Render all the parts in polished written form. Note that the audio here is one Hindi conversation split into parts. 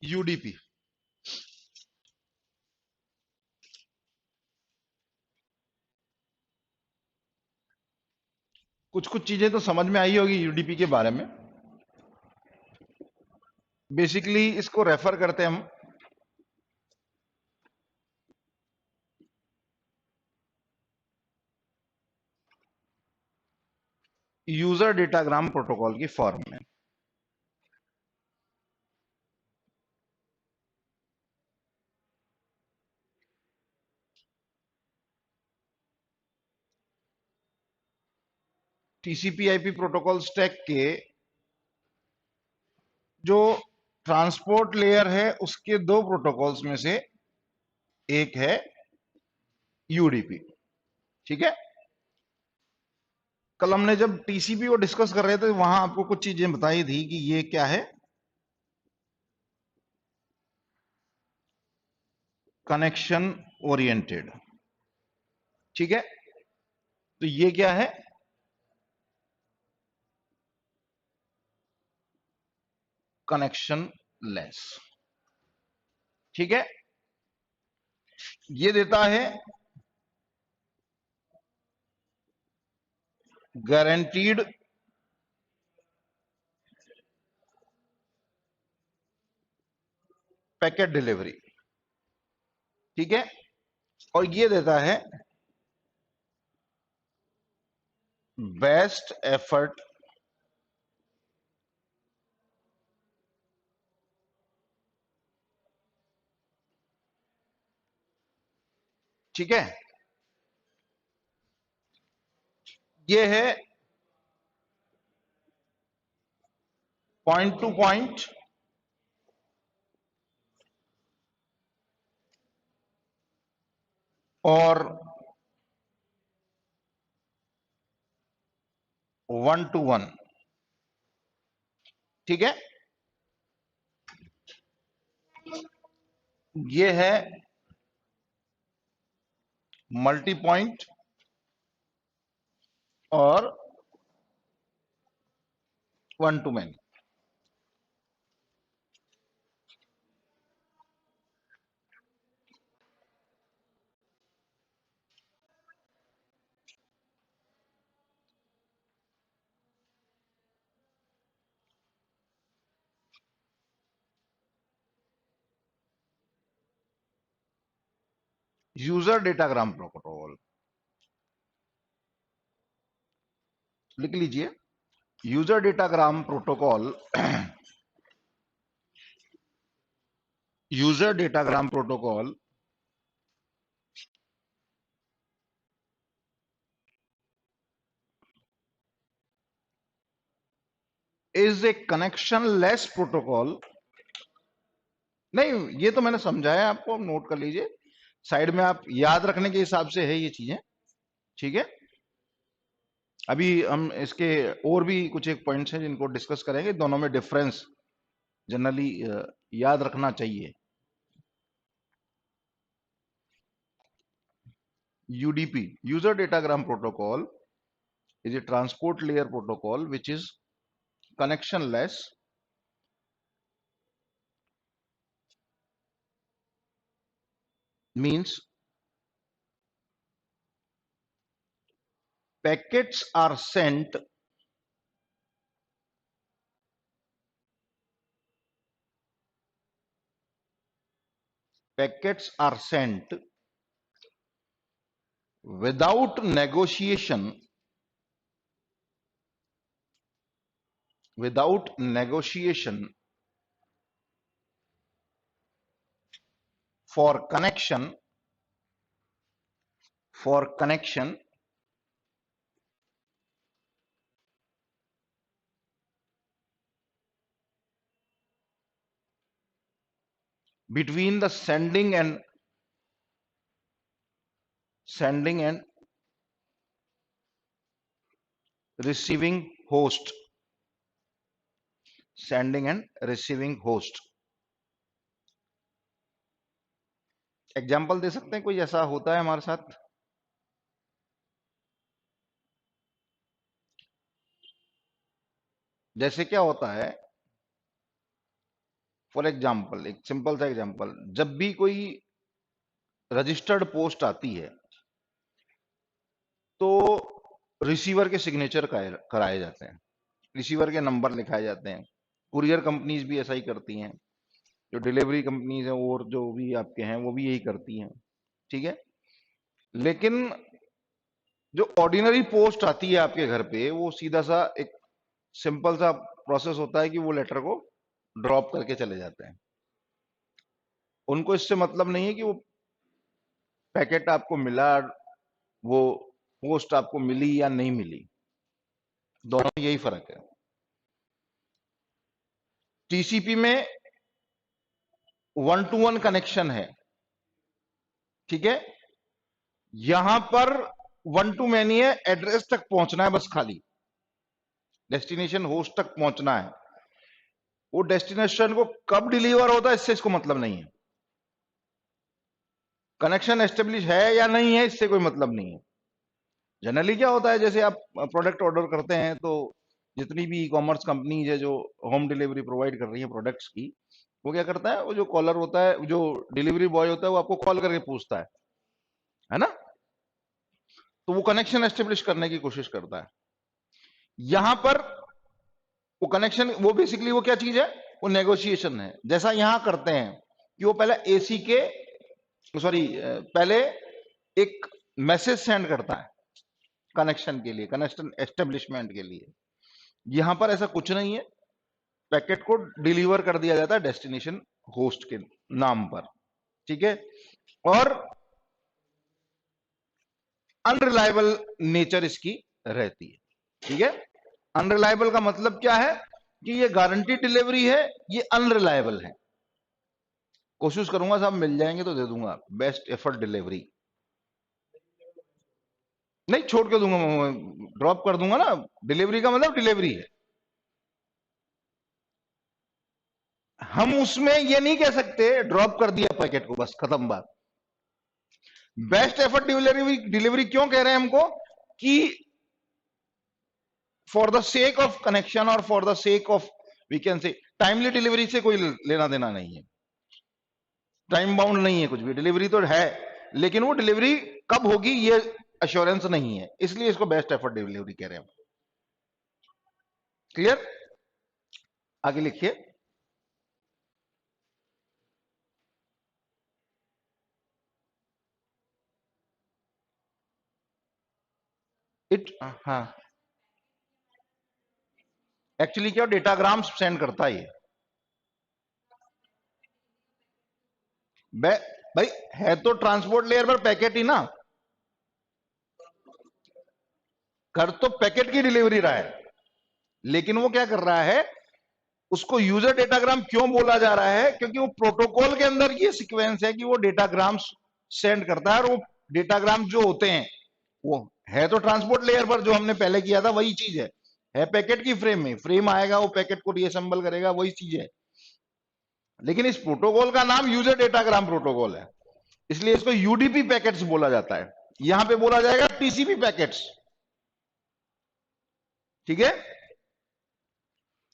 यूडीपी। कुछ कुछ चीजें तो समझ में आई होगी यूडीपी के बारे में। बेसिकली इसको रेफर करते हैं हम यूजर डेटाग्राम प्रोटोकॉल की फॉर्म में। टीसीपी आईपी प्रोटोकॉल स्टैक के जो ट्रांसपोर्ट लेयर है उसके दो प्रोटोकॉल्स में से एक है यूडीपी। ठीक है। कल हमने जब टीसीपी को डिस्कस कर रहे थे वहां आपको कुछ चीजें बताई थी कि ये क्या है, कनेक्शन ओरिएंटेड। ठीक है। तो ये क्या है, कनेक्शन लेस। ठीक है। ये देता है गारंटीड पैकेट डिलीवरी। ठीक है। और ये देता है बेस्ट एफर्ट ठीक है। ये है पॉइंट टू पॉइंट और वन टू वन। ठीक है। ये है मल्टी पॉइंट और one two many. User datagram protocol लिख लीजिए। User datagram protocol user datagram protocol is a connection less protocol. नहीं, ये तो मैंने समझाया आपको, नोट कर लीजिए साइड में, आप याद रखने के हिसाब से है ये चीजें। ठीक है। अभी हम इसके और भी कुछ एक पॉइंट्स हैं जिनको डिस्कस करेंगे, दोनों में डिफरेंस जनरली याद रखना चाहिए। UDP, user datagram protocol, is a transport layer protocol which is connectionless, means packets are sent packets are sent without negotiation, without negotiation for connection, for connection between the sending and receiving host, sending and receiving host। Example दे सकते हैं कोई ऐसा होता है हमारे साथ? जैसे क्या होता है, फॉर एग्जाम्पल, एक सिंपल सा एग्जाम्पल, जब भी कोई रजिस्टर्ड पोस्ट आती है तो रिसीवर के सिग्नेचर कराए जाते हैं, रिसीवर के नंबर लिखाए जाते हैं। कुरियर कंपनीज भी ऐसा ही करती हैं, जो डिलीवरी कंपनीज हैं और जो भी आपके हैं वो भी यही करती हैं, ठीक है। लेकिन जो ऑर्डिनरी पोस्ट आती है आपके घर पे, वो सीधा सा एक सिंपल सा प्रोसेस होता है कि वो लेटर को ड्रॉप करके चले जाते हैं। उनको इससे मतलब नहीं है कि वो पैकेट आपको मिला, वो पोस्ट आपको मिली या नहीं मिली, दोनों में यही फर्क है। टीसीपी में 1-to-1 कनेक्शन है, ठीक है। यहां पर 1-to मैनी है, एड्रेस तक पहुंचना है बस, खाली डेस्टिनेशन होस्ट तक पहुंचना है। वो डेस्टिनेशन को कब डिलीवर होता है इससे इसको मतलब नहीं है। कनेक्शन एस्टेब्लिश है या नहीं है इससे कोई मतलब नहीं है। जनरली क्या होता है, जैसे आप प्रोडक्ट ऑर्डर करते हैं तो जितनी भी ई कॉमर्स कंपनीज है जो होम डिलीवरी प्रोवाइड कर रही है प्रोडक्ट्स की, वो क्या करता है, वो जो कॉलर होता है, जो डिलीवरी बॉय होता है, वो आपको कॉल करके पूछता है ना। तो वो कनेक्शन एस्टेब्लिश करने की कोशिश करता है। यहां पर वो कनेक्शन, वो बेसिकली वो क्या चीज है, वो नेगोशिएशन है। जैसा यहां करते हैं कि वो पहले एसी के, सॉरी, पहले एक मैसेज सेंड करता है कनेक्शन के लिए, कनेक्शन एस्टेब्लिशमेंट के लिए। यहां पर ऐसा कुछ नहीं है, पैकेट को डिलीवर कर दिया जाता है डेस्टिनेशन होस्ट के नाम पर, ठीक है। और अनरिलायबल नेचर इसकी रहती है, ठीक है। अनरिलायबल का मतलब क्या है कि ये गारंटी डिलीवरी है, ये अनरिलायबल है। कोशिश करूंगा साहब, मिल जाएंगे तो दे दूंगा, बेस्ट एफर्ट डिलीवरी। नहीं छोड़ के दूंगा, ड्रॉप कर दूंगा ना, डिलीवरी का मतलब डिलीवरी है। हम उसमें ये नहीं कह सकते ड्रॉप कर दिया पैकेट को बस खत्म बात। बेस्ट एफर्ट डिलीवरी, डिलीवरी क्यों कह रहे हैं हमको, कि for the sake of connection और for the sake of, we can say, timely delivery से कोई लेना देना नहीं है, टाइम बाउंड नहीं है कुछ भी। डिलीवरी तो है, लेकिन वो डिलीवरी कब होगी ये अश्योरेंस नहीं है, इसलिए इसको बेस्ट एफर्ट डिलीवरी कह रहे हैं। क्लियर, आगे लिखिए। इट, हाँ, एक्चुअली क्या डेटाग्राम सेंड करता है ये, भाई है तो ट्रांसपोर्ट लेयर पर पैकेट ही ना, कर तो पैकेट की डिलीवरी रहा है, लेकिन वो क्या कर रहा है, उसको यूजर डेटाग्राम क्यों बोला जा रहा है, क्योंकि वो प्रोटोकॉल के अंदर ये सीक्वेंस है कि वो डेटाग्राम्स सेंड करता है, और वो डेटाग्राम जो होते हैं वो है तो ट्रांसपोर्ट लेयर पर, जो हमने पहले किया था वही चीज है पैकेट की फ्रेम में, फ्रेम आएगा वो पैकेट को रीअसेंबल करेगा, वही चीज है। लेकिन इस प्रोटोकॉल का नाम यूजर डेटाग्राम प्रोटोकॉल है, इसलिए इसको यूडीपी पैकेट्स बोला जाता है। यहां पे बोला जाएगा टीसीपी पैकेट्स, ठीक है।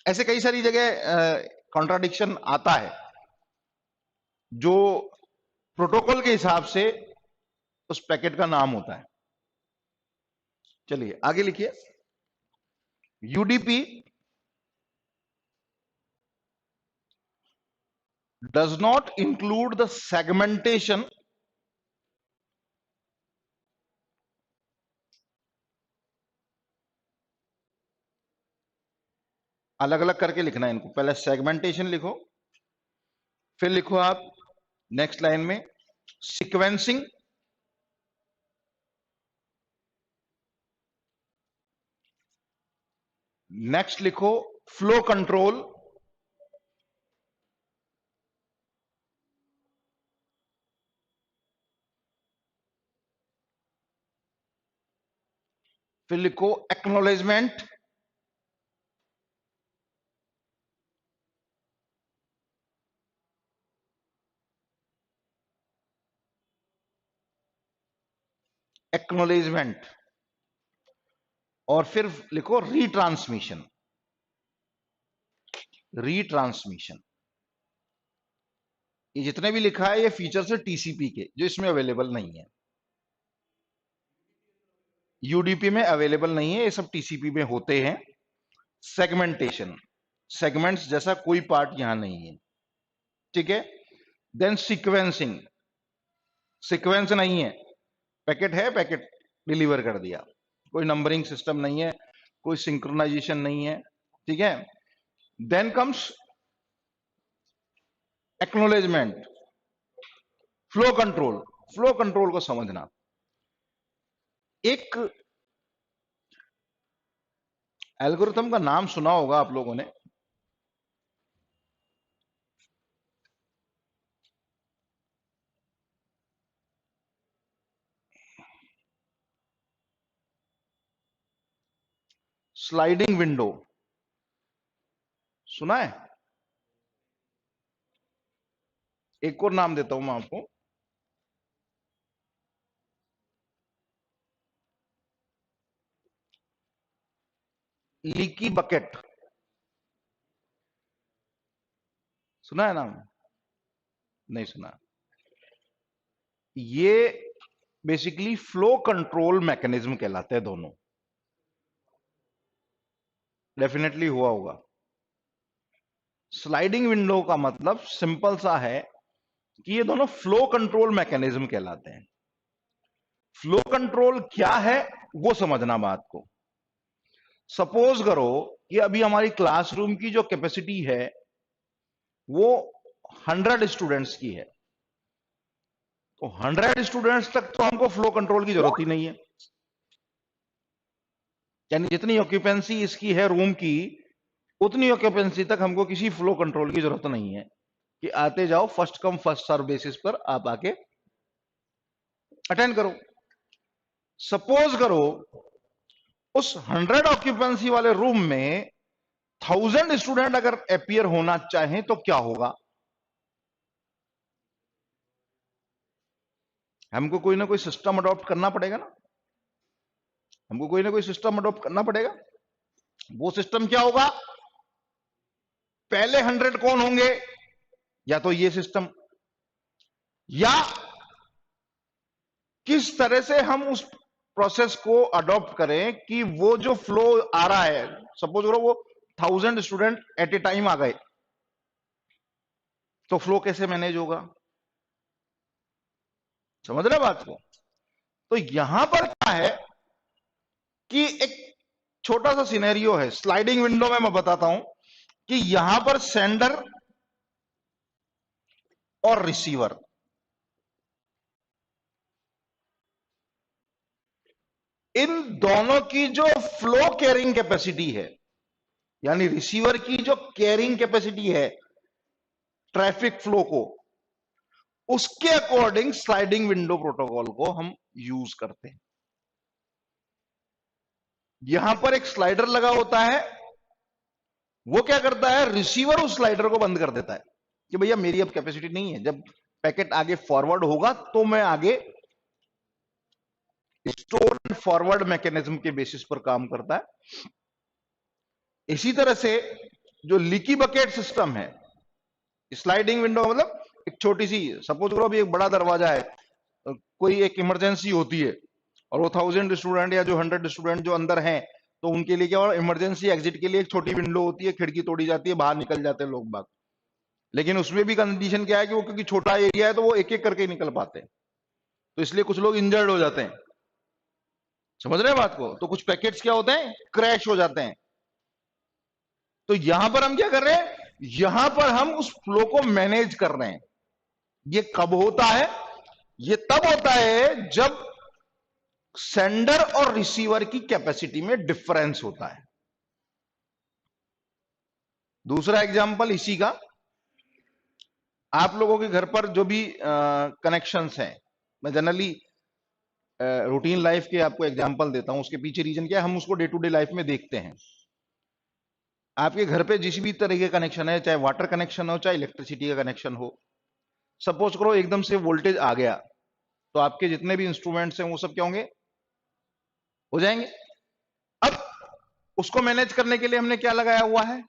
ऐसे कई सारी जगह कॉन्ट्राडिक्शन आता है जो प्रोटोकॉल के हिसाब से उस पैकेट का नाम होता है। चलिए आगे लिखिए। UDP does not include the segmentation अलग अलग करके लिखना है इनको, पहले सेगमेंटेशन लिखो, फिर लिखो आप नेक्स्ट लाइन में सीक्वेंसिंग, नेक्स्ट लिखो फ्लो कंट्रोल, फिर लिखो एक्नॉलेजमेंट, एक्नॉलेजमेंट, और फिर लिखो रीट्रांसमिशन, रीट्रांसमिशन। ये जितने भी लिखा है ये फीचर्स है टीसीपी के, जो इसमें अवेलेबल नहीं है, यूडीपी में अवेलेबल नहीं है, ये सब टीसीपी में होते हैं। सेगमेंटेशन, सेगमेंट्स जैसा कोई पार्ट यहां नहीं है, ठीक है। देन सीक्वेंसिंग, सीक्वेंस नहीं है, पैकेट है, पैकेट डिलीवर कर दिया, कोई नंबरिंग सिस्टम नहीं है, कोई सिंक्रोनाइजेशन नहीं है, ठीक है। Then comes acknowledgement, flow control, flow control को समझना। एक एल्गोरिथम का नाम सुना होगा आप लोगों ने, स्लाइडिंग विंडो, सुना है? एक और नाम देता हूं मैं आपको, लीकी बकेट, सुना है नाम? नहीं सुना। ये बेसिकली फ्लो कंट्रोल मैकेनिज्म कहलाते हैं दोनों, डेफिनेटली हुआ होगा। स्लाइडिंग विंडो का मतलब सिंपल सा है कि ये दोनों फ्लो कंट्रोल मैकेनिज्म कहलाते हैं। फ्लो कंट्रोल क्या है वो समझना बात को। सपोज करो कि अभी हमारी क्लासरूम की जो कैपेसिटी है वो 100 स्टूडेंट्स की है, तो 100 स्टूडेंट्स तक तो हमको फ्लो कंट्रोल की जरूरत ही नहीं है। यानी जितनी ऑक्यूपेंसी इसकी है रूम की, उतनी ऑक्यूपेंसी तक हमको किसी फ्लो कंट्रोल की जरूरत नहीं है कि आते जाओ, first come first serve basis पर आप आके अटेंड करो। सपोज करो उस 100 ऑक्यूपेंसी वाले रूम में 1000 स्टूडेंट अगर अपीयर होना चाहें तो क्या होगा? हमको कोई ना कोई सिस्टम अडॉप्ट करना पड़ेगा ना, हमको कोई ना कोई सिस्टम अडॉप्ट करना पड़ेगा। वो सिस्टम क्या होगा? पहले 100 कौन होंगे? या तो ये सिस्टम, या किस तरह से हम उस प्रोसेस को अडॉप्ट करें कि वो जो फ्लो आ रहा है, सपोज करो वो 1000 स्टूडेंट एट ए टाइम आ गए, तो फ्लो कैसे मैनेज होगा? समझ रहे बात को? तो यहां पर क्या है कि एक छोटा सा सिनेरियो है स्लाइडिंग विंडो में, मैं बताता हूं कि यहां पर सेंडर और रिसीवर, इन दोनों की जो फ्लो कैरिंग कैपेसिटी है, यानी रिसीवर की जो कैरिंग कैपेसिटी है ट्रैफिक फ्लो को, उसके अकॉर्डिंग स्लाइडिंग विंडो प्रोटोकॉल को हम यूज करते हैं। यहां पर एक स्लाइडर लगा होता है, वो क्या करता है, रिसीवर उस स्लाइडर को बंद कर देता है कि भैया मेरी अब कैपेसिटी नहीं है, जब पैकेट आगे फॉरवर्ड होगा तो मैं आगे, स्टोर एंड फॉरवर्ड मैकेनिज्म के बेसिस पर काम करता है। इसी तरह से जो लीकी बकेट सिस्टम है, स्लाइडिंग विंडो मतलब एक छोटी सी, सपोज करो अभी एक बड़ा दरवाजा है, कोई एक इमरजेंसी होती है और वो 1000 स्टूडेंट या जो 100 स्टूडेंट जो अंदर हैं, तो उनके लिए क्या हो, इमरजेंसी एग्जिट के लिए एक छोटी विंडो होती है, खिड़की तोड़ी जाती है, बाहर निकल जाते हैं लोग बाग। लेकिन उसमें भी कंडीशन क्या है कि वो क्योंकि छोटा एरिया है तो वो एक एक करके निकल पाते हैं, तो इसलिए कुछ लोग इंजर्ड हो जाते हैं। समझ रहे हैं बात को? तो कुछ पैकेट्स क्या होते हैं, क्रैश हो जाते हैं। तो यहां पर हम क्या कर रहे हैं, यहां पर हम उस फ्लो को मैनेज कर रहे हैं। ये कब होता है? ये तब होता है जब सेंडर और रिसीवर की कैपेसिटी में डिफरेंस होता है। दूसरा एग्जांपल इसी का, आप लोगों के घर पर जो भी कनेक्शंस हैं, मैं जनरली रूटीन लाइफ के आपको एग्जांपल देता हूं, उसके पीछे रीजन क्या है, हम उसको डे टू डे लाइफ में देखते हैं। आपके घर पे जिस भी तरह के कनेक्शन है, चाहे वाटर कनेक्शन हो चाहे इलेक्ट्रिसिटी का कनेक्शन हो, सपोज करो एकदम से वोल्टेज आ गया, तो आपके जितने भी इंस्ट्रूमेंट्स हैं वो सब क्या होंगे, हो जाएंगे। अब उसको मैनेज करने के लिए हमने क्या लगाया हुआ है,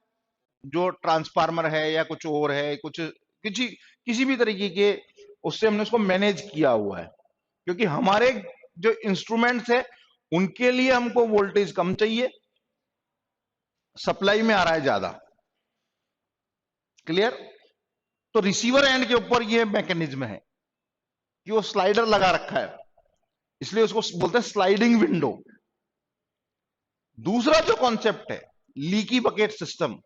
जो ट्रांसफार्मर है या कुछ और है, कुछ किसी किसी भी तरीके के उससे हमने उसको मैनेज किया हुआ है, क्योंकि हमारे जो इंस्ट्रूमेंट्स है उनके लिए हमको वोल्टेज कम चाहिए, सप्लाई में आ रहा है ज्यादा। क्लियर? तो रिसीवर एंड के ऊपर ये मैकेनिज्म है कि वो स्लाइडर लगा रखा है, इसलिए उसको बोलते हैं स्लाइडिंग विंडो। दूसरा जो कॉन्सेप्ट है leaky bucket system.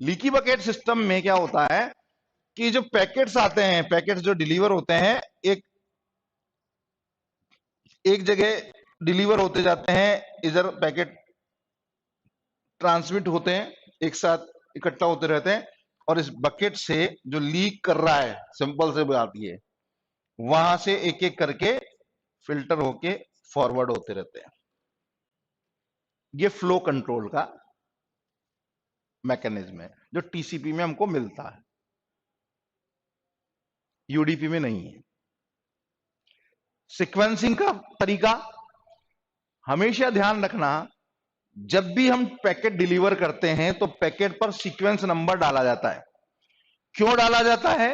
Leaky bucket system में क्या होता है कि जो पैकेट्स आते हैं, पैकेट्स जो डिलीवर होते हैं, एक एक जगह डिलीवर होते जाते हैं, इधर पैकेट ट्रांसमिट होते हैं, एक साथ इकट्ठा होते रहते हैं, और इस बकेट से जो लीक कर रहा है, सिंपल से बात ये, वहां से एक एक करके फिल्टर होके फॉरवर्ड होते रहते हैं। ये फ्लो कंट्रोल का मैकेनिज्म है जो टीसीपी में हमको मिलता है, यूडीपी में नहीं है। सीक्वेंसिंग का तरीका हमेशा ध्यान रखना, जब भी हम पैकेट डिलीवर करते हैं तो पैकेट पर सीक्वेंस नंबर डाला जाता है। क्यों डाला जाता है?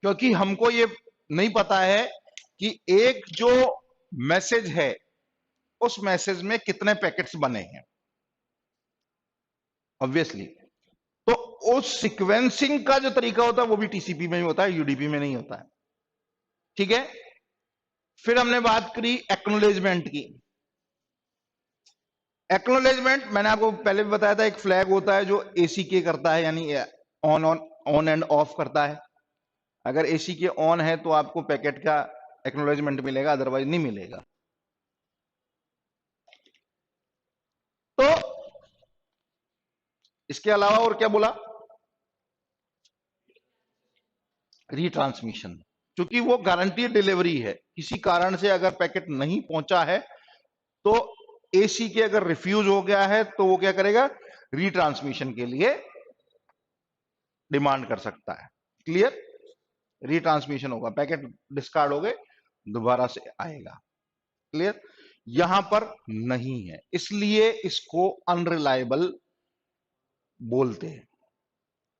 क्योंकि हमको ये नहीं पता है कि एक जो मैसेज है उस मैसेज में कितने पैकेट्स बने हैं, ऑब्वियसली। तो उस सीक्वेंसिंग का जो तरीका होता है वो भी टीसीपी में ही होता है, यूडीपी में नहीं होता है। ठीक है? फिर हमने बात करी एक्नॉलेजमेंट की। एक्नॉलेजमेंट मैंने आपको पहले भी बताया था, एक फ्लैग होता है जो एसी के करता है, यानी ऑन एंड ऑफ करता है। अगर एसी के ऑन है तो आपको पैकेट का एक्नॉलेजमेंट मिलेगा, अदरवाइज नहीं मिलेगा। तो इसके अलावा और क्या बोला? रीट्रांसमिशन, क्योंकि वो गारंटी डिलीवरी है। किसी कारण से अगर पैकेट नहीं पहुंचा है तो एसी के अगर रिफ्यूज हो गया है तो वो क्या करेगा? रीट्रांसमिशन के लिए डिमांड कर सकता है। क्लियर? रीट्रांसमिशन होगा, पैकेट डिस्कार्ड हो गए, दोबारा से आएगा। क्लियर? यहां पर नहीं है, इसलिए इसको अनरिलायबल बोलते हैं,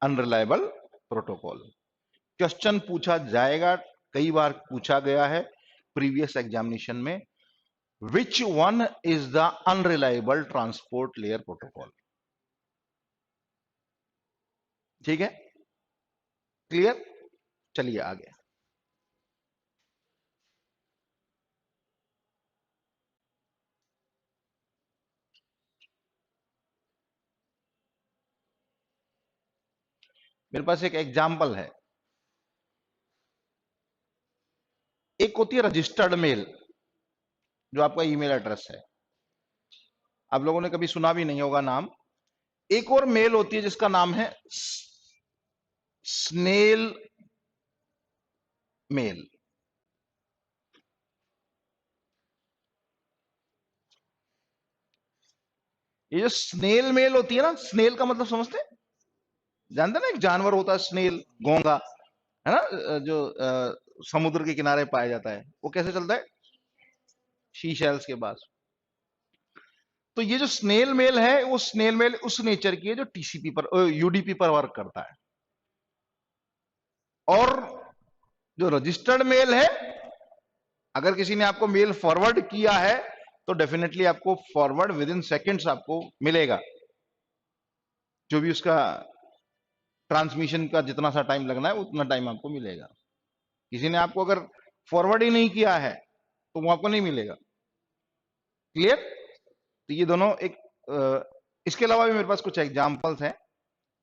अनरिलायबल प्रोटोकॉल। क्वेश्चन पूछा जाएगा, कई बार पूछा गया है प्रीवियस एग्जामिनेशन में, which one is the unreliable transport layer protocol. ठीक है? क्लियर? चलिए आगे। मेरे पास एक एग्जाम्पल है। एक होती है रजिस्टर्ड मेल, जो आपका ईमेल एड्रेस है, आप लोगों ने कभी सुना भी नहीं होगा नाम। एक और मेल होती है जिसका नाम है स्नेल मेल। ये जो स्नेल मेल होती है ना, स्नेल का मतलब समझते हैं? जानते हैं ना, एक जानवर होता है स्नेल, घोंगा, है ना, जो समुद्र के किनारे पाया जाता है। वो कैसे चलता है? शी शेल्स के पास। तो ये जो स्नेल मेल है, वो स्नेल मेल उस नेचर की है जो टीसीपी पर, यूडीपी पर वर्क करता है। और जो रजिस्टर्ड मेल है, अगर किसी ने आपको मेल फॉरवर्ड किया है तो डेफिनेटली आपको फॉरवर्ड विद इन सेकेंड्स आपको मिलेगा, जो भी उसका ट्रांसमिशन का जितना सा टाइम लगना है उतना टाइम आपको मिलेगा। किसी ने आपको अगर फॉरवर्ड ही नहीं किया है तो वो आपको नहीं मिलेगा। क्लियर? तो ये दोनों एक इसके अलावा भी मेरे पास कुछ एग्जांपल्स हैं।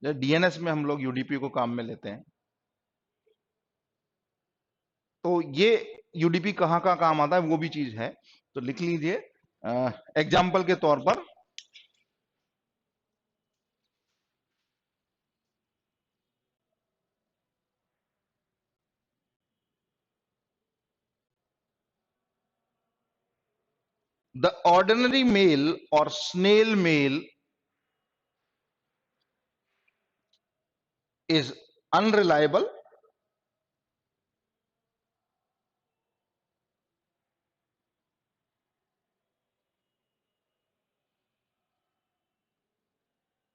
डीएनएस में हम लोग यूडीपी को काम में लेते हैं, तो ये यूडीपी कहाँ का काम आता है वो भी चीज है, तो लिख लीजिए एग्जाम्पल के तौर पर। द ऑर्डिनरी मेल और snail mail is unreliable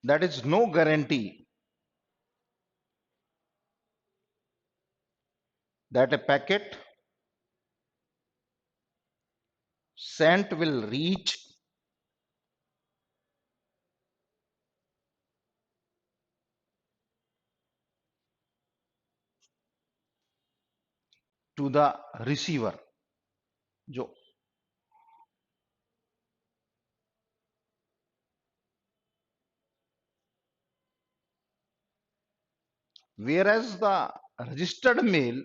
that is no guarantee that a packet sent will reach to the receiver, जो whereas the registered mail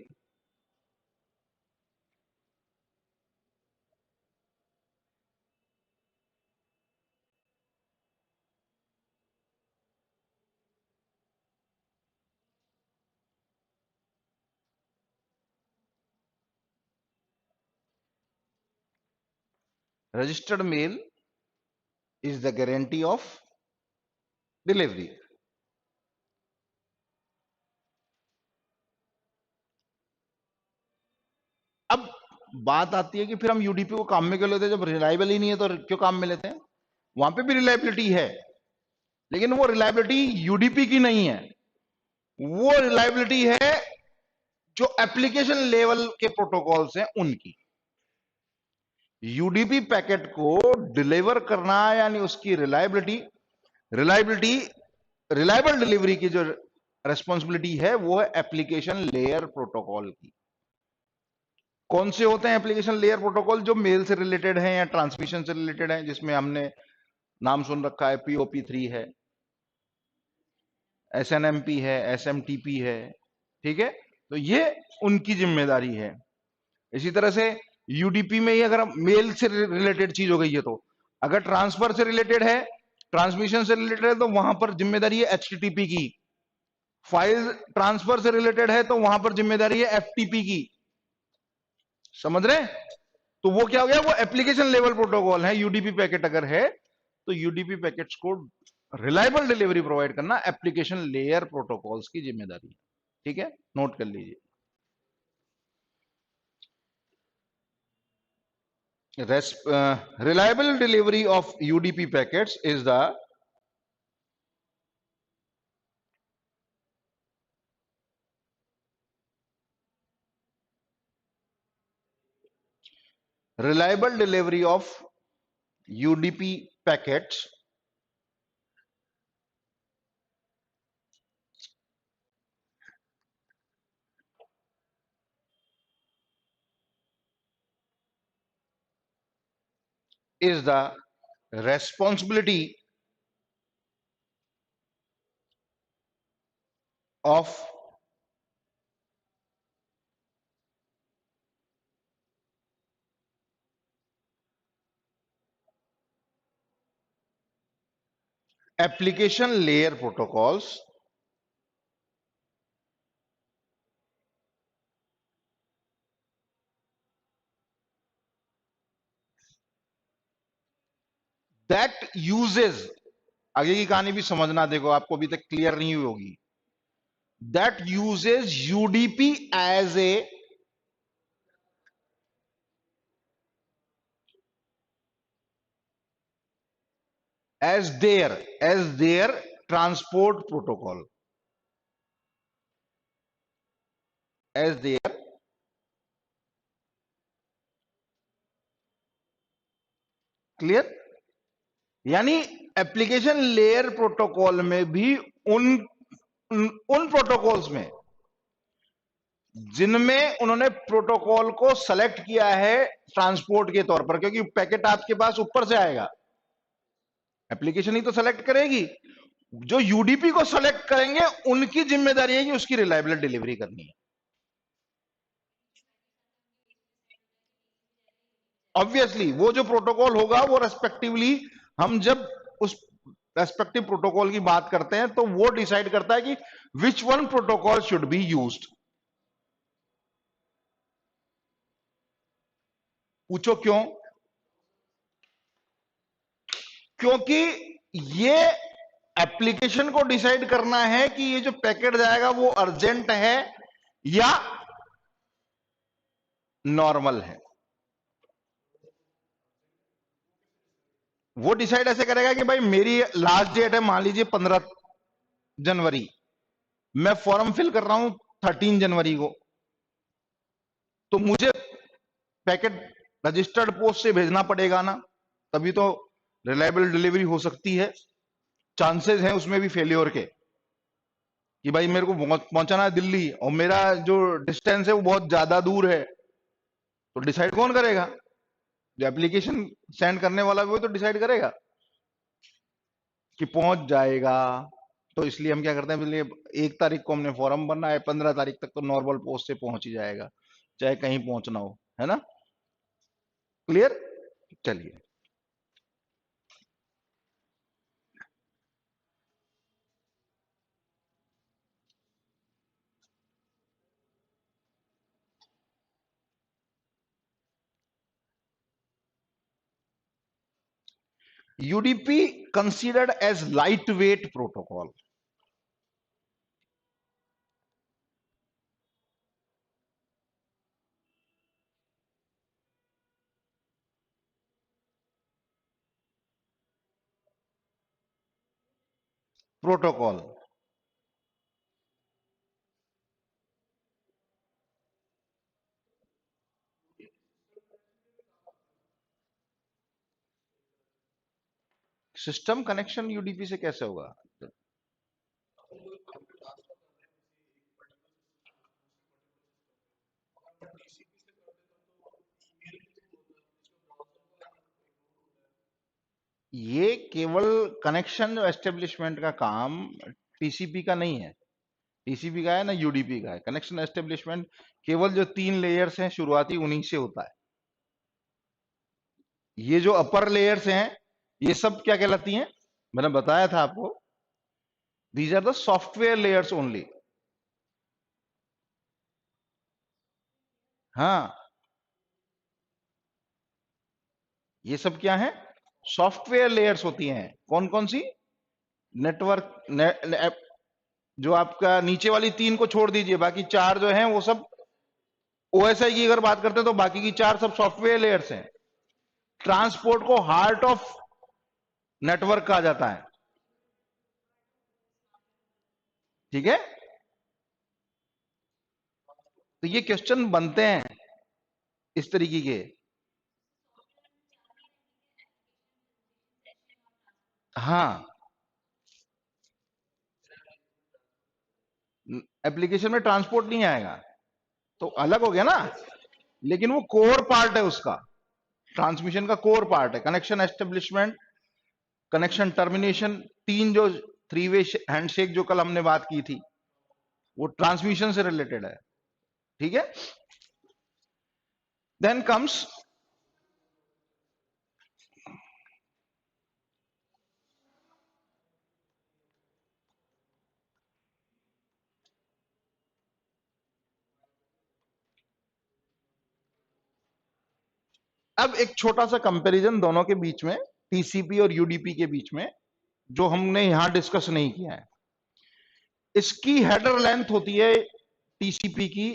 registered mail is the guarantee of delivery. अब बात आती है कि फिर हम यूडीपी को काम में क्यों लेते हैं, जब रिलायबल ही नहीं है तो क्यों काम में लेते हैं? वहां पे भी रिलायबिलिटी है, लेकिन वो रिलायबिलिटी यूडीपी की नहीं है, वो रिलायबिलिटी है जो एप्लीकेशन लेवल के प्रोटोकॉल्स हैं उनकी। यूडीपी पैकेट को डिलीवर करना यानी उसकी रिलायबिलिटी रिलायबल डिलीवरी की जो रेस्पॉन्सिबिलिटी है वो है एप्लीकेशन लेयर प्रोटोकॉल की। कौन से होते हैं एप्लीकेशन लेयर प्रोटोकॉल? जो मेल से रिलेटेड है या ट्रांसमिशन से रिलेटेड है, जिसमें हमने नाम सुन रखा है, POP3 है, SNMP है, SMTP है, ठीक है, तो ये उनकी जिम्मेदारी है। इसी तरह से यूडीपी में ही अगर मेल से रिलेटेड चीज हो गई है, तो अगर ट्रांसफर से रिलेटेड है, ट्रांसमिशन से रिलेटेड है, तो वहां पर जिम्मेदारी है HTTP की। फाइल ट्रांसफर से रिलेटेड है तो वहां पर जिम्मेदारी है FTP की। समझ रहे? तो वो क्या हो गया, वो एप्लीकेशन लेवल प्रोटोकॉल है। यूडीपी पैकेट अगर है तो यूडीपी पैकेट्स को रिलायबल डिलीवरी प्रोवाइड करना एप्लीकेशन लेयर प्रोटोकॉल्स की जिम्मेदारी है। ठीक है, नोट कर लीजिए। Reliable delivery of UDP packets is the reliable delivery of UDP packets is the responsibility of application layer protocols that uses, आगे की कहानी भी समझना, देखो आपको अभी तक क्लियर नहीं हुई होगी, that uses UDP as their transport protocol, as their clear. यानी एप्लीकेशन लेयर प्रोटोकॉल में भी उन प्रोटोकॉल्स में जिनमें उन्होंने प्रोटोकॉल को सेलेक्ट किया है ट्रांसपोर्ट के तौर पर, क्योंकि पैकेट आपके पास ऊपर से आएगा, एप्लीकेशन ही तो सेलेक्ट करेगी। जो यूडीपी को सेलेक्ट करेंगे उनकी जिम्मेदारी है कि उसकी रिलायबल डिलीवरी करनी है। ऑब्वियसली वो जो प्रोटोकॉल होगा वो रेस्पेक्टिवली, हम जब उस रेस्पेक्टिव प्रोटोकॉल की बात करते हैं तो वो डिसाइड करता है कि which one protocol should be used. पूछो क्यों? क्योंकि ये एप्लीकेशन को डिसाइड करना है कि ये जो पैकेट जाएगा वो अर्जेंट है या नॉर्मल है। वो डिसाइड ऐसे करेगा कि भाई मेरी लास्ट डेट है मान लीजिए 15 जनवरी, मैं फॉर्म फिल कर रहा हूं 13 जनवरी को, तो मुझे पैकेट रजिस्टर्ड पोस्ट से भेजना पड़ेगा ना, तभी तो रिलायबल डिलीवरी हो सकती है। चांसेस हैं उसमें भी फेलियर के, कि भाई मेरे को पहुंचाना है दिल्ली और मेरा जो डिस्टेंस है वो बहुत ज्यादा दूर है, तो डिसाइड कौन करेगा? जो एप्लीकेशन सेंड करने वाला है वो तो डिसाइड करेगा कि पहुंच जाएगा। तो इसलिए हम क्या करते हैं, पहले 1 तारीख को हमने फॉर्म भरना है, 15 तारीख तक तो नॉर्मल पोस्ट से पहुंच ही जाएगा, चाहे कहीं पहुंचना हो, है ना? क्लियर? चलिए, UDP considered as light weight protocol. Protocol system connection UDP से कैसे होगा? ये केवल कनेक्शन एस्टेब्लिशमेंट का काम टीसीपी का नहीं है। टीसीपी का है ना, यूडीपी का है। कनेक्शन एस्टेब्लिशमेंट केवल जो 3 लेयर्स हैं शुरुआती, उन्हीं से होता है। ये जो अपर लेयर्स हैं, ये सब क्या कहलाती हैं? मैंने बताया था आपको, these are the software layers only. हाँ, ये सब क्या है? सॉफ्टवेयर लेयर्स होती हैं। कौन कौन सी? नेटवर्क जो आपका नीचे वाली 3 को छोड़ दीजिए, बाकी 4 जो हैं वो सब ओएसआई की अगर बात करते हैं तो बाकी की 4 सब सॉफ्टवेयर लेयर्स हैं। ट्रांसपोर्ट को हार्ट ऑफ नेटवर्क कहा जाता है, ठीक है? तो ये क्वेश्चन बनते हैं इस तरीके के। हाँ, एप्लीकेशन में ट्रांसपोर्ट नहीं आएगा तो अलग हो गया ना, लेकिन वो कोर पार्ट है उसका। ट्रांसमिशन का कोर पार्ट है। कनेक्शन एस्टेब्लिशमेंट, कनेक्शन टर्मिनेशन, 3 जो 3 वे हैंडशेक जो कल हमने बात की थी, वो ट्रांसमिशन से रिलेटेड है, ठीक है? देन कम्स अब एक छोटा सा कंपैरिजन दोनों के बीच में, टीसीपी और यूडीपी के बीच में, जो हमने यहां डिस्कस नहीं किया है। इसकी हेडर लेंथ होती है टीसीपी की,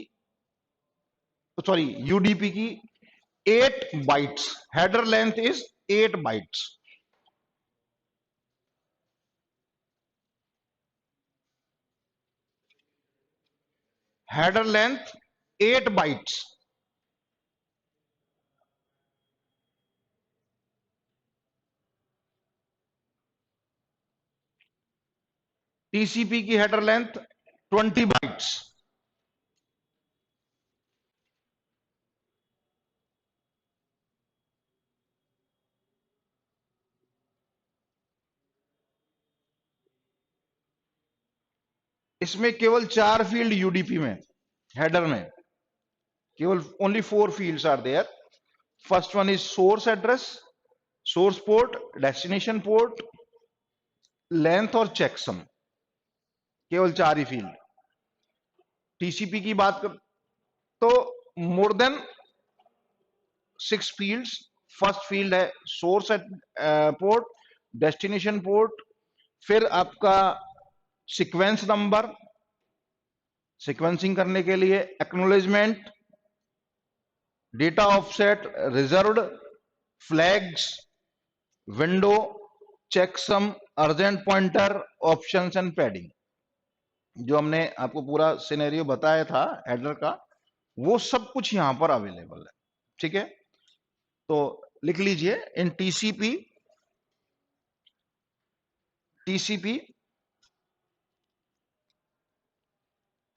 सॉरी यूडीपी की, 8 bytes. Header length is 8 bytes. Header length 8 bytes. TCP की हेडर लेंथ 20 बाइट्स। इसमें केवल 4 फील्ड यूडीपी में, हेडर में केवल only 4 fields are there. First one is source address, source port, destination port, length और चेकसम। केवल 4 ही फील्ड। टीसीपी की बात कर तो more than 6 fields. First field है सोर्स पोर्ट, डेस्टिनेशन पोर्ट, फिर आपका सीक्वेंस नंबर, सीक्वेंसिंग करने के लिए acknowledgement, data offset, reserved, flags, window, checksum, urgent pointer, options and padding. जो हमने आपको पूरा सिनेरियो बताया था हेडर का, वो सब कुछ यहां पर अवेलेबल है। ठीक है, तो लिख लीजिए in TCP, TCP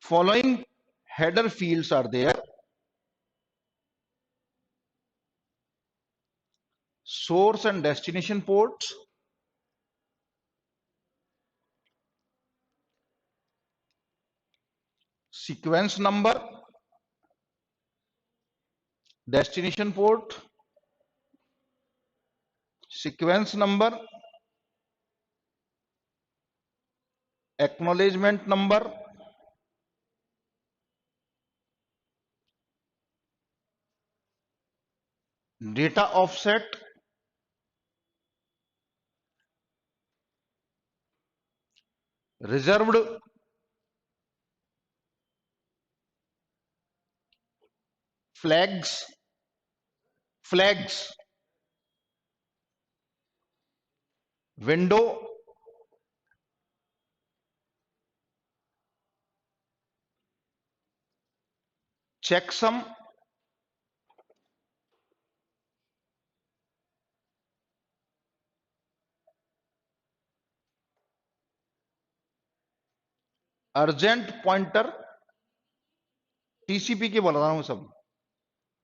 following header fields are there: source and destination ports, sequence number, destination port, sequence number, acknowledgement number, data offset, reserved, flags, flags, window, checksum, urgent pointer, TCP के बोल रहा हूं सब,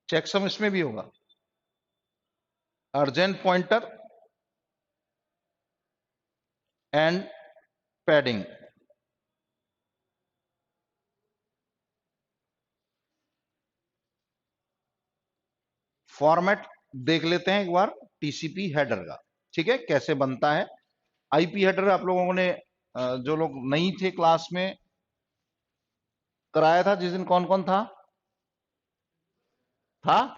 चेकसम इसमें भी होगा, urgent pointer and padding. Format देख लेते हैं एक बार टीसीपी हेडर का। ठीक है, कैसे बनता है आईपी हेडर। आप लोगों ने जो लोग नहीं थे क्लास में कराया था जिस दिन, कौन कौन था? हाँ।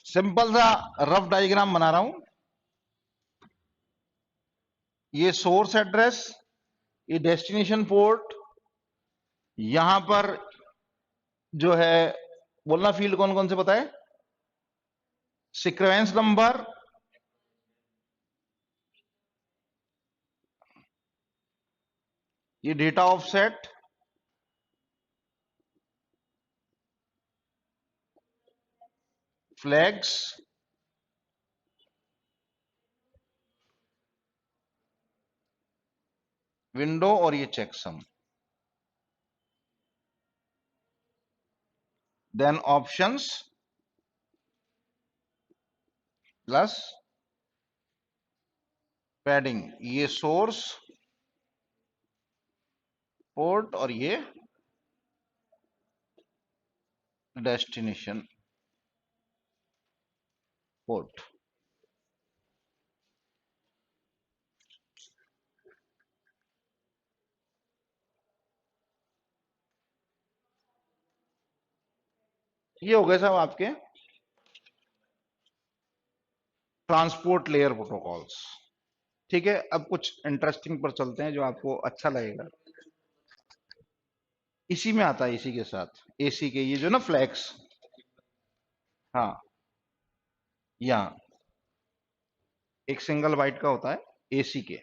सिंपल सा रफ डायग्राम बना रहा हूं। ये सोर्स एड्रेस, ये डेस्टिनेशन पोर्ट, यहां पर जो है बोलना फील्ड कौन कौन से बताए, सीक्वेंस नंबर, ये डेटा ऑफसेट, फ्लैग्स, विंडो और ये checksum, then options plus padding, ये सोर्स पोर्ट और ये डेस्टिनेशन पोर्ट। ये हो गए साहब आपके ट्रांसपोर्ट लेयर प्रोटोकॉल्स। ठीक है, अब कुछ इंटरेस्टिंग पर चलते हैं जो आपको अच्छा लगेगा। इसी में आता है, इसी के साथ एसी के ये जो ना फ्लैग्स, हाँ, यहाँ एक सिंगल बाइट का होता है एसी के।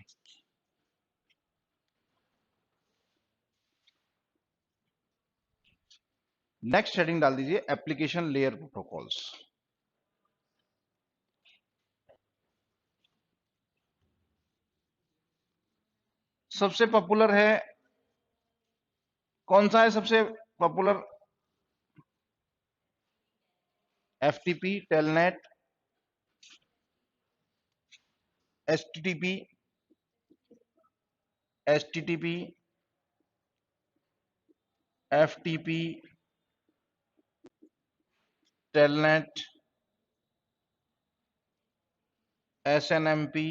नेक्स्ट हेडिंग डाल दीजिए एप्लीकेशन लेयर प्रोटोकॉल्स। सबसे पॉपुलर है, कौन सा है सबसे popular? FTP, telnet, HTTP, HTTP, FTP, telnet, SNMP,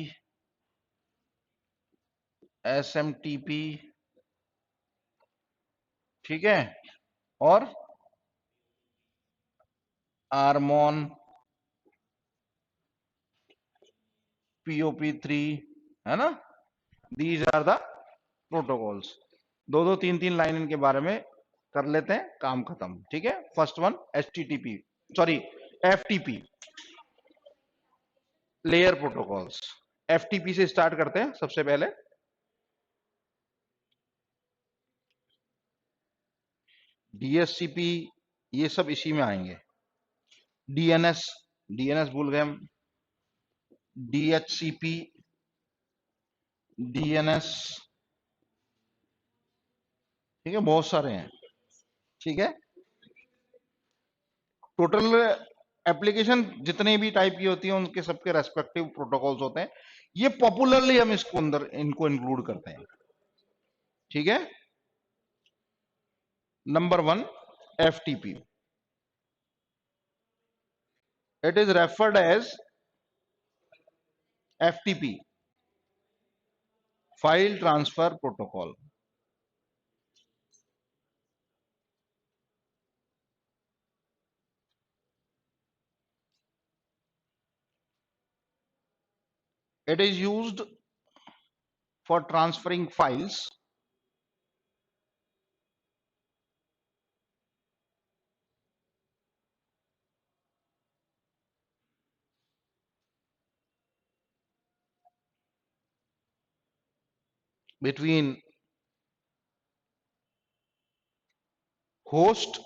SMTP, ठीक है, और आर्मोन, पीओपी 3, है ना? These are the protocols. दो दो तीन तीन लाइन इनके बारे में कर लेते हैं, काम खत्म। ठीक है, first one HTTP, sorry FTP, layer protocols. FTP से स्टार्ट करते हैं सबसे पहले। DHCP ये सब इसी में आएंगे। DNS, DNS भूल गए हम। DHCP, DNS, ठीक है, बहुत सारे हैं। ठीक है, टोटल एप्लीकेशन जितने भी टाइप की होती है उनके सबके रेस्पेक्टिव प्रोटोकॉल्स होते हैं। ये पॉपुलरली हम इसको अंदर इनको इंक्लूड करते हैं। ठीक है, number one FTP, it is referred as FTP, file transfer protocol. It is used for transferring files between host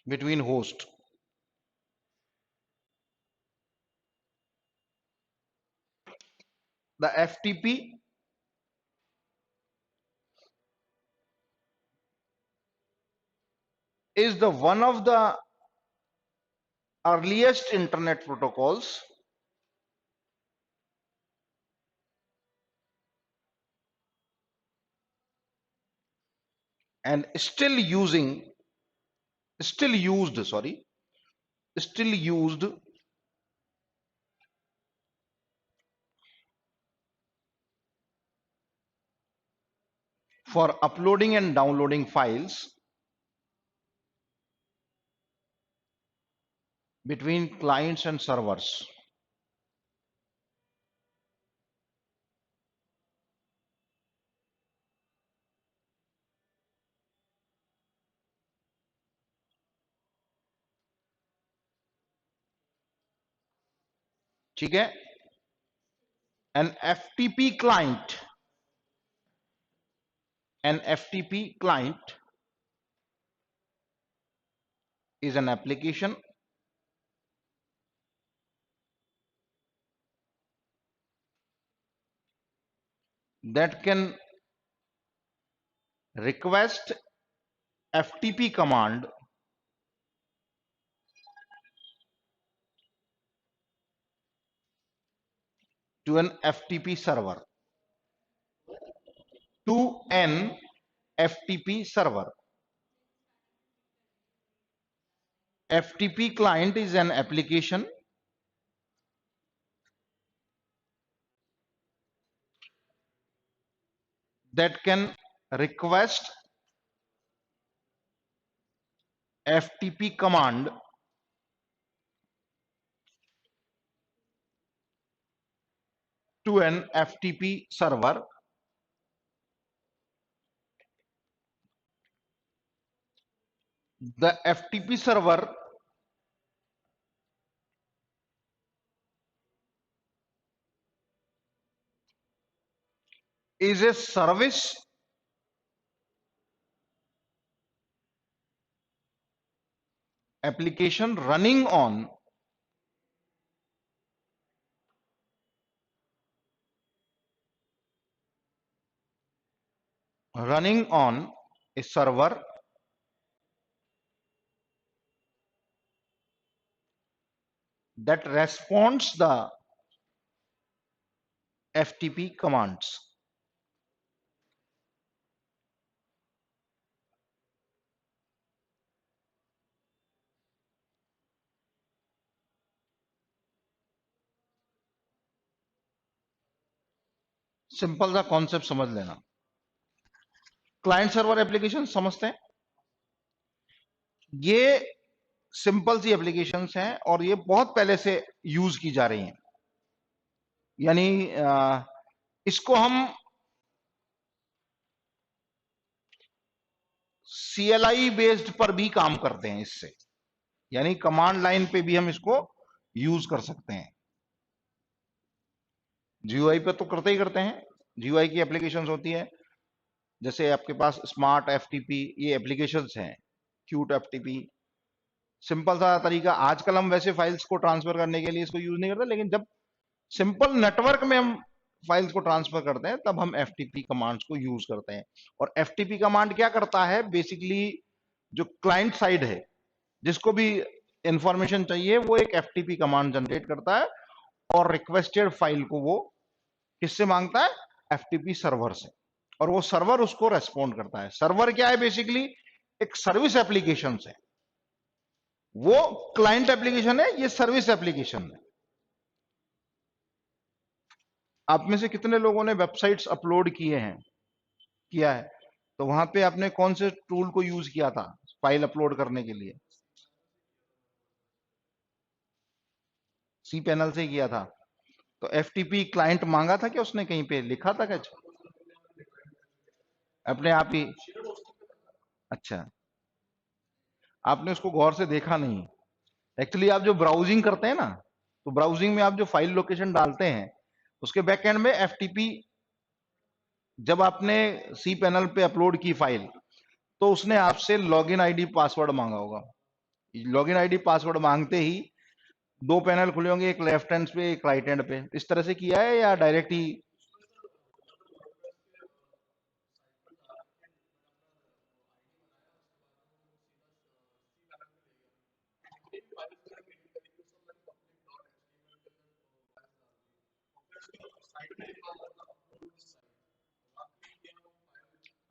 between host. The FTP is the one of the earliest internet protocols and still used for uploading and downloading files between clients and servers. ठीक है, an FTP client, an FTP client is an application that can request FTP command to an FTP server, to an FTP server. FTP client is an application that can request FTP command to an FTP server. The FTP server is a service application running on a server that responds the FTP commands. Simple सा कॉन्सेप्ट समझ लेना। क्लाइंट सर्वर एप्लीकेशन समझते हैं। ये सिंपल सी एप्लीकेशंस हैं और ये बहुत पहले से यूज की जा रही हैं। यानी इसको हम CLI बेस्ड पर भी काम करते हैं इससे, यानी कमांड लाइन पे भी हम इसको यूज कर सकते हैं। GUI पे तो करते ही करते हैं, GUI की एप्लीकेशंस होती है, जैसे आपके पास स्मार्ट FTP, ये एप्लीकेशंस हैं, क्यूट FTP। सिंपल सा तरीका, आजकल हम वैसे फाइल्स को ट्रांसफर करने के लिए इसको यूज नहीं करते, लेकिन जब सिंपल नेटवर्क में हम फाइल्स को ट्रांसफर करते हैं तब हम FTP कमांड्स को यूज करते हैं। और FTP कमांड क्या करता है, बेसिकली जो क्लाइंट साइड है जिसको भी इंफॉर्मेशन चाहिए वो एक FTP कमांड जनरेट करता है और रिक्वेस्टेड फाइल को वो किससे मांगता है, FTP सर्वर से, और वो सर्वर उसको रेस्पॉन्ड करता है। सर्वर क्या है, बेसिकली एक सर्विस एप्लीकेशन है, वो क्लाइंट एप्लीकेशन है, ये सर्विस एप्लीकेशन है। आप में से कितने लोगों ने वेबसाइट्स अपलोड किए हैं, किया है, तो वहां पे आपने कौन से टूल को यूज किया था फाइल अपलोड करने के लिए? cPanel से किया था। तो FTP क्लाइंट मांगा था कि उसने कहीं पे लिखा था क्या, अपने आप ही? अच्छा, आपने उसको गौर से देखा नहीं। एक्चुअली आप जो ब्राउजिंग करते हैं ना, तो ब्राउजिंग में आप जो फाइल लोकेशन डालते हैं उसके बैक एंड में FTP, जब आपने cPanel पे अपलोड की फाइल तो उसने आपसे लॉगिन आईडी पासवर्ड मांगा होगा। लॉगिन आईडी पासवर्ड मांगते ही दो पैनल खुले होंगे, एक लेफ्ट हैंड पे एक राइट हैंड पे, इस तरह से किया है या डायरेक्ट ही?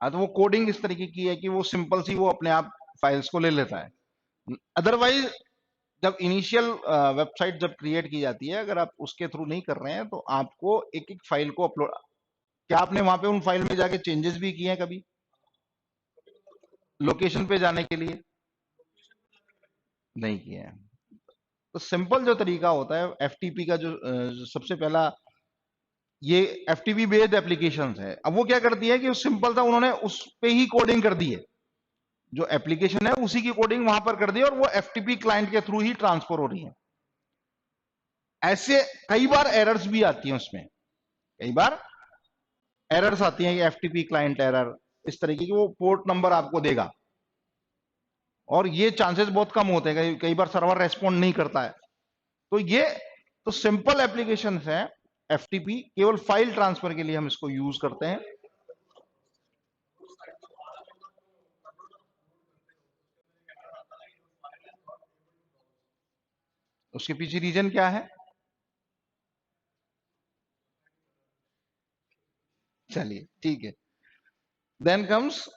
हाँ, तो वो कोडिंग इस तरीके की है कि वो सिंपल सी वो अपने आप फाइल्स को ले लेता है। अदरवाइज जब इनिशियल वेबसाइट जब क्रिएट की जाती है, अगर आप उसके थ्रू नहीं कर रहे हैं तो आपको एक एक फाइल को अपलोड, क्या आपने वहां पे उन फाइल में जाके चेंजेस भी किए हैं कभी लोकेशन पे जाने के लिए? नहीं किए हैं। तो सिंपल जो तरीका होता है FTP का, जो सबसे पहला, ये FTP बेस्ड एप्लीकेशंस है। अब वो क्या करती है कि सिंपल सा उन्होंने उस पे ही कोडिंग कर दी है, जो एप्लीकेशन है उसी की कोडिंग वहां पर कर दी है और वो FTP क्लाइंट के थ्रू ही ट्रांसफर हो रही है। ऐसे कई बार एरर्स भी आती हैं उसमें, कई बार एरर्स आती हैं कि FTP क्लाइंट एरर, इस तरीके की वो पोर्ट नंबर आपको देगा, और ये चांसेस बहुत कम होते हैं, कई बार सर्वर रेस्पॉन्ड नहीं करता है। तो ये तो सिंपल एप्लीकेशन है FTP, केवल फाइल ट्रांसफर के लिए हम इसको यूज करते हैं। उसके पीछे रीजन क्या है, चलिए ठीक है। देन कम्स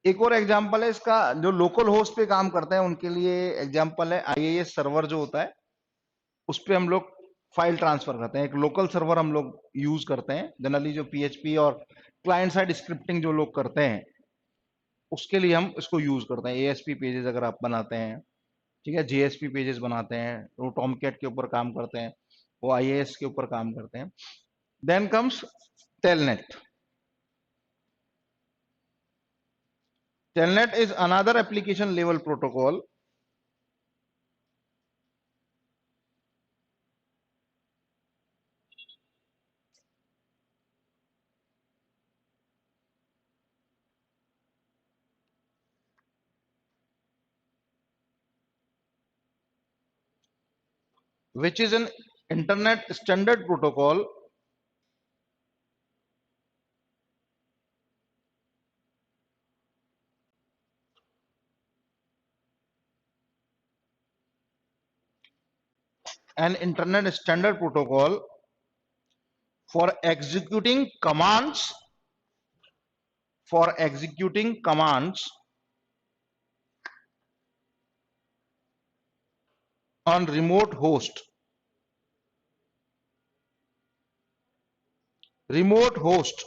एक और एग्जांपल है इसका, जो लोकल होस्ट पे काम करते हैं उनके लिए एग्जांपल है IIS सर्वर जो होता है, उस पे हम लोग फाइल ट्रांसफर करते हैं। एक लोकल सर्वर हम लोग यूज करते हैं जनरली, जो PHP और क्लाइंट साइड स्क्रिप्टिंग जो लोग करते हैं उसके लिए हम इसको यूज करते हैं। ASP पेजेस अगर आप बनाते हैं, ठीक है, JSP पेजेस बनाते हैं, वो टॉमकैट के ऊपर काम करते हैं, वो IIS के ऊपर काम करते हैं। Then comes telnet. Telnet is another application level protocol which is an internet standard protocol an internet standard protocol for executing commands, for executing commands on remote host, remote host,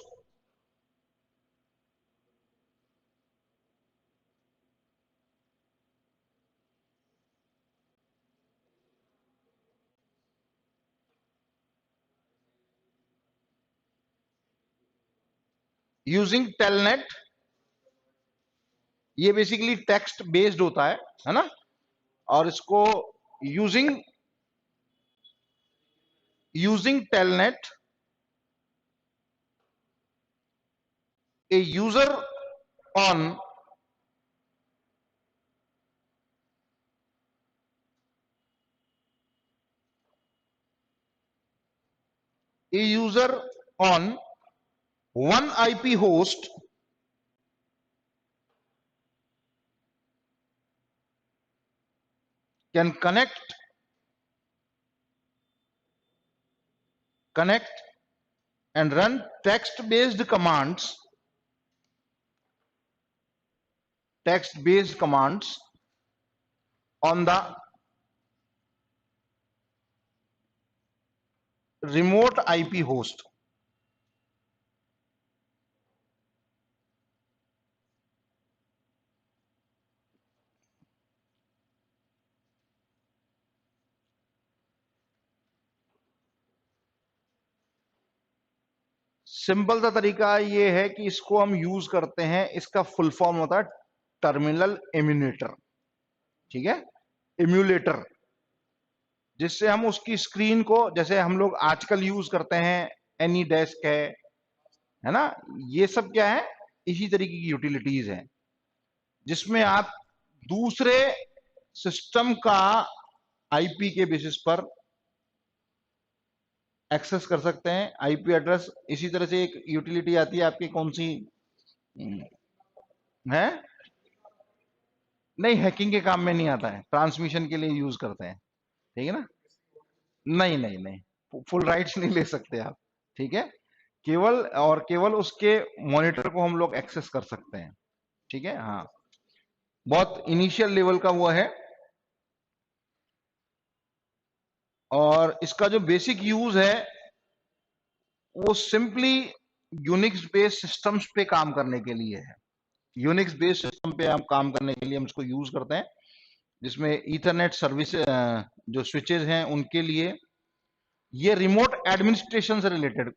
using telnet, ये बेसिकली टेक्स्ट बेस्ड होता है ना, और इसको using telnet a user on one IP host can connect and run text-based commands on the remote IP host. Simple सा तरीका ये है कि इसको हम यूज करते हैं, इसका फुल फॉर्म होता है टर्मिनल एम्यूलेटर, ठीक है, एम्यूलेटर, जिससे हम उसकी स्क्रीन को, जैसे हम लोग आजकल यूज करते हैं एनी डेस्क है ना, ये सब क्या है, इसी तरीके की यूटिलिटीज हैं, जिसमें आप दूसरे सिस्टम का आईपी के बेसिस पर एक्सेस कर सकते हैं, आईपी एड्रेस। इसी तरह से एक यूटिलिटी आती है आपकी, कौन सी है, नहीं हैकिंग के काम में नहीं आता है, ट्रांसमिशन के लिए यूज करते हैं, ठीक है ना, नहीं नहीं नहीं, फुल राइट्स नहीं ले सकते आप, ठीक है, केवल उसके मॉनिटर को हम लोग एक्सेस कर सकते हैं, ठीक है, हाँ, बहुत इनिशियल लेवल का वो है। और इसका जो बेसिक यूज है वो सिंपली यूनिक्स बेस्ड सिस्टम्स पे काम करने के लिए है, यूनिक्स बेस्ड सिस्टम पे हम काम करने के लिए हम इसको यूज करते हैं, जिसमें ईथरनेट सर्विस जो स्विचेस हैं उनके लिए, ये रिमोट एडमिनिस्ट्रेशन से रिलेटेड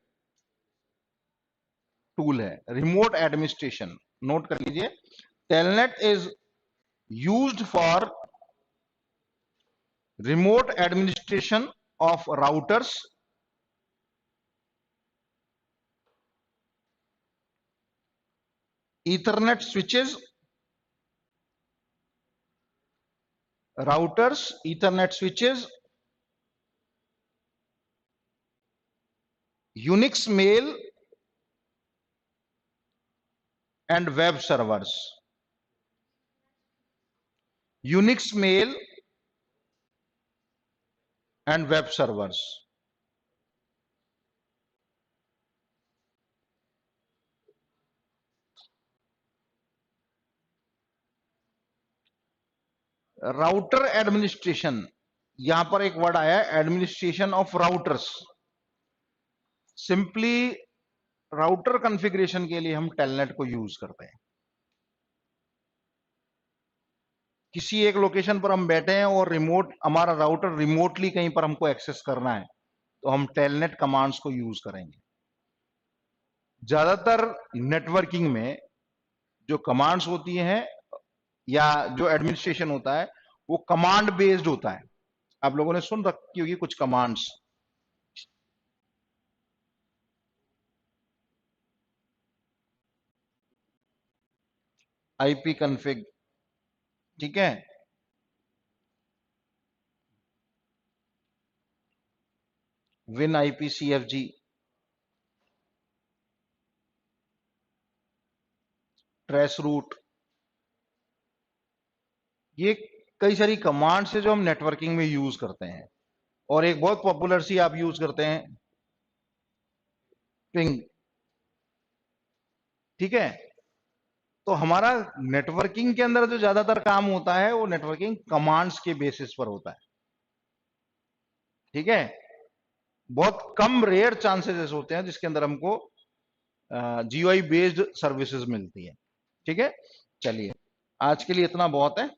टूल है, रिमोट एडमिनिस्ट्रेशन, नोट कर लीजिए, telnet is used for remote administration of routers, Ethernet switches, routers, Ethernet switches, Unix mail and web servers. Unix mail and web servers. Router administration, यहां पर एक वर्ड आया है, administration of routers, simply router configuration के लिए हम टेलनेट को यूज करते हैं। किसी एक लोकेशन पर हम बैठे हैं और हमारा राउटर रिमोटली कहीं पर हमको एक्सेस करना है, तो हम टेलनेट कमांड्स को यूज करेंगे। ज्यादातर नेटवर्किंग में जो कमांड्स होती हैं या जो एडमिनिस्ट्रेशन होता है वो कमांड बेस्ड होता है, आप लोगों ने सुन रखी होगी कुछ कमांड्स, आईपी कॉन्फ़िग, ठीक है, win IP CFG, trace route, ये कई सारी कमांड्स है जो हम नेटवर्किंग में यूज करते हैं। और एक बहुत पॉपुलर सी आप यूज करते हैं पिंग, ठीक है, तो हमारा नेटवर्किंग के अंदर जो ज्यादातर काम होता है वो नेटवर्किंग कमांड्स के बेसिस पर होता है, ठीक है, बहुत कम रेयर चांसेस होते हैं जिसके अंदर हमको जीयूआई बेस्ड सर्विसेज मिलती है, ठीक है। चलिए आज के लिए इतना बहुत है।